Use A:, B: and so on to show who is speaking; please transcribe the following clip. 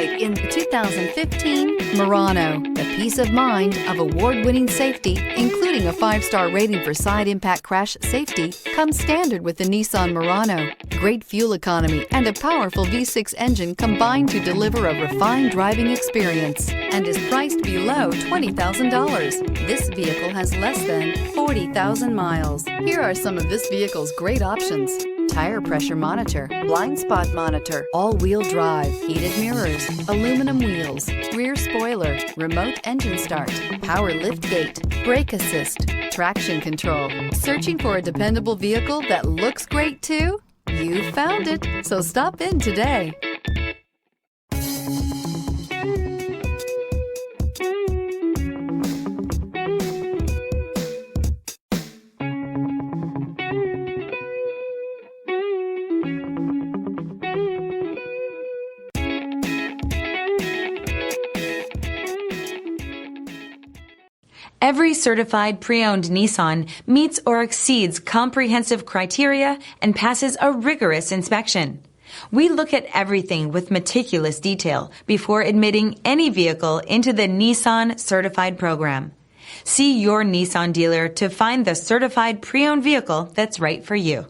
A: today in the 2015 Murano. The peace of mind of award-winning safety, including a 5-star rating for side impact crash safety, comes standard with the Nissan Murano. Great fuel economy and a powerful V6 engine combine to deliver a refined driving experience and is priced below $20,000. This vehicle has less than 40,000 miles. Here are some of this vehicle's great options: tire pressure monitor, blind spot monitor, all-wheel drive, heated mirrors, aluminum wheels, rear spoiler, remote engine start, power lift gate, brake assist, traction control. Searching for a dependable vehicle that looks great too? You found it, so stop in today.
B: Every certified pre-owned Nissan meets or exceeds comprehensive criteria and passes a rigorous inspection. We look at everything with meticulous detail before admitting any vehicle into the Nissan Certified program. See your Nissan dealer to find the certified pre-owned vehicle that's right for you.